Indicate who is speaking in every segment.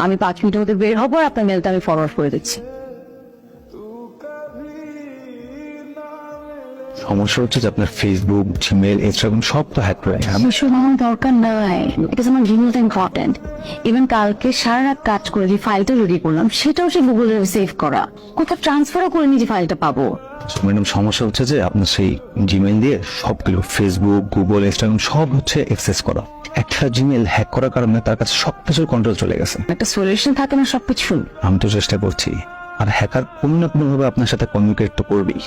Speaker 1: আমি 5 মিনিটের মধ্যে বের হবো আর আপনার মেলটা আমি ফরওয়ার্ড করে দিচ্ছি।
Speaker 2: সমস্যা হচ্ছে যে আপনার ফেসবুক, জিমেল, ইনস্টাগ্রাম সব তো হ্যাক করে আমি
Speaker 1: সেসব আমার দরকার নাই, বিকজ আমার জিমেলটা ইম্পর্টেন্ট। ইভেন কালকে সারা রাত কাজ করে যে ফাইলটা রেডি করলাম সেটাও সে গুগলে সেভ করা, কোথাও ট্রান্সফারও করে নিয়ে যে ফাইলটা পাবো।
Speaker 2: ম্যাডাম সমস্যা হচ্ছে যে আপনার সেই জিমেল দিয়ে সবগুলো ফেসবুক, গুগল, ইনস্টাগ্রাম সব হচ্ছে অ্যাক্সেস করা। একটা জিমেল হ্যাক করার কারণে তার কাছে সবকিছুর কন্ট্রোল চলে গেছে।
Speaker 1: একটা সলিউশন থাকে না সবকিছু।
Speaker 2: আমি তো চেষ্টা করছি, আর হ্যাকার কোনো না কোনো ভাবে আপনার সাথে কমিউনিকেট তো করবেই।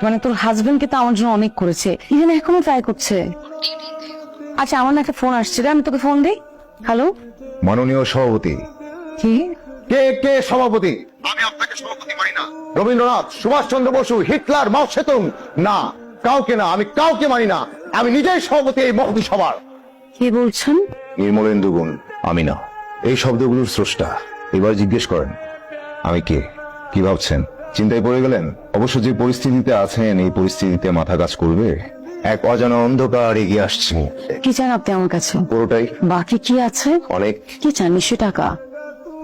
Speaker 1: মানে তোর হাজবেন্ডকে তো আমার জন্য অনেক করেছে, ইভেন এখনো ট্রাই করছে। আচ্ছা আমার না একটা ফোন আসছে রে, আমি তোকে ফোন দিই। হ্যালো,
Speaker 3: মাননীয় সভাপতি।
Speaker 1: কি?
Speaker 3: কে কে সভাপতি? আমি আপনাকে সভাপতি মানি না। রবীন্দ্রনাথ, সুভাষচন্দ্র বসু, হিটলার, মাও সেতুং, না কাউকে না, আমি কাউকে মানি না। আমি নিজেই সভাপতি এই মহতী সভার।
Speaker 1: কে বলছেন?
Speaker 3: নির্মলেন্দু গুণ, আমি না। এই শব্দগুলোর স্রষ্টা। এবার জিজ্ঞেস করেন আমি কে? কি ভাবছেন? চিন্তায় পড়ে গেলেন? অবশ্য যে পরিস্থিতিতে আছেন এই পরিস্থিতিতে মাথা কাজ করবে? এক অজানা অন্ধকার এগিয়ে আসছে।
Speaker 1: কি চান আপনি আমার কাছে?
Speaker 3: পুরোটাই।
Speaker 1: বাকি কি আছে?
Speaker 3: অনেক।
Speaker 1: কি চান? নিশ্চয় টাকা।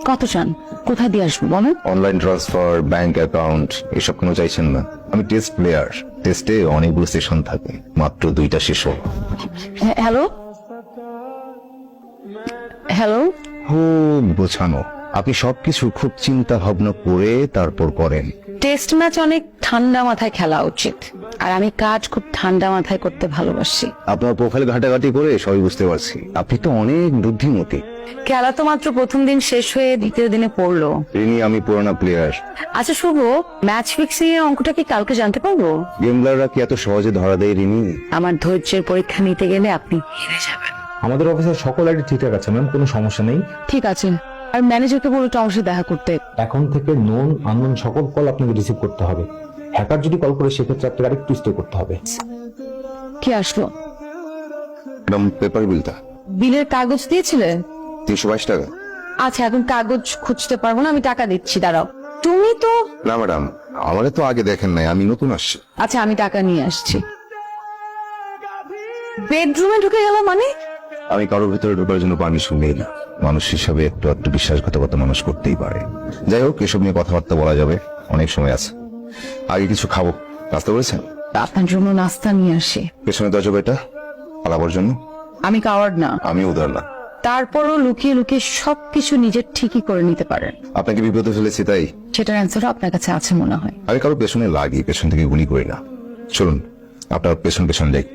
Speaker 1: কত চান? কোথায় দিয়ে আসবো বলেন?
Speaker 3: অনলাইন ট্রান্সফার, ব্যাংক অ্যাকাউন্ট, এসব কোনো চাইছেন না। আমি টেস্ট প্লেয়ার। টেস্টে অনেকগুলো সেশন থাকে, মাত্র 2টা শেষ হল।
Speaker 1: হ্যালো হ্যালো,
Speaker 3: খুব বোঝানো। আপনি সবকিছু খুব চিন্তা ভাবনা করে তারপর করেন।
Speaker 1: টেস্ট ম্যাচ অনেক ঠান্ডা মাথায় খেলা উচিত, আর আমি কাজ খুব ঠান্ডা মাথায় করতে ভালোবাসি।
Speaker 3: আপনার প্রোফাইল ঘাটাঘাটি করে সবই বুঝতে পারছি, আপনি তো অনেক বুদ্ধিমতী।
Speaker 1: খেলা তো মাত্র প্রথম দিন শেষ হয়ে দ্বিতীয় দিনে পড়লো।
Speaker 3: রিনি, আমি পুরানা প্লেয়ার।
Speaker 1: আচ্ছা শুভ, ম্যাচ ফিক্সিং এর অঙ্কটা কি কালকে জানতে পারবো?
Speaker 3: গেমলাররা কি এত সহজে ধরা দেয় রিনি?
Speaker 1: আমার ধৈর্যের পরীক্ষা নিতে গেলে আপনি হেরে যাবেন।
Speaker 4: আমাদের অফিসের সকল আইডি ঠিকঠাক আছে ম্যাম, কোনো সমস্যা নেই।
Speaker 1: ঠিক আছে, আর ম্যানেজারকে বলে একটু আমার সাথে দেখা করতে।
Speaker 4: এখন থেকে নোন আননোন সকল কল আপনাকে রিসিভ করতে হবে। হ্যাকার যদি কল করে সেক্ষেত্রে আপনাকে আরেকটু স্টে করতে হবে।
Speaker 1: কি আসলো?
Speaker 3: ম্যাডাম, পেপার বিলটা
Speaker 1: বিলের কাগজ দিয়েছিলে?
Speaker 3: 322 টাকা।
Speaker 1: আচ্ছা এখন কাগজ খুঁজতে পারবো না, আমি টাকা দিচ্ছি, দাঁড়াও। তুমি তো।
Speaker 3: না ম্যাডাম, আমারে তো আগে দেখেন নাই, আমি নতুন আসছি।
Speaker 1: আচ্ছা আমি টাকা নিয়ে আসছি। বেডরুমে ঢুকে গেল মানে?
Speaker 3: আমি কারোর ভিতরে ঢোকার জন্য পারমিশন নেই না। মানুষ হিসাবে একটু একটু বিশ্বাসঘাতকতা মানুষ করতেই পারে। যাই হোক, এসব নিয়ে কথাবার্তা বলা যাবে, অনেক সময় আছে। আগে কিছু খাবো। নাস্তা করেছেন?
Speaker 1: আপনার জন্য নাস্তা নিয়ে আসি।
Speaker 3: পেছনে দরজা এটা পালাবার জন্য।
Speaker 1: আমি কাওয়ার্ড না,
Speaker 3: আমি উদার না।
Speaker 1: তারপরও লুকিয়ে লুকিয়ে সবকিছু নিজের ঠিকই করে নিতে পারেন।
Speaker 3: আপনাকে বিপদে ফেলেছি তাই?
Speaker 1: সেটার অ্যান্সারও আপনার কাছে আছে মনে হয়।
Speaker 3: আমি কারো পেছনে লাগি, পেছন থেকে গুলি করি না। চলুন আপনার পেছন পেছন যাই।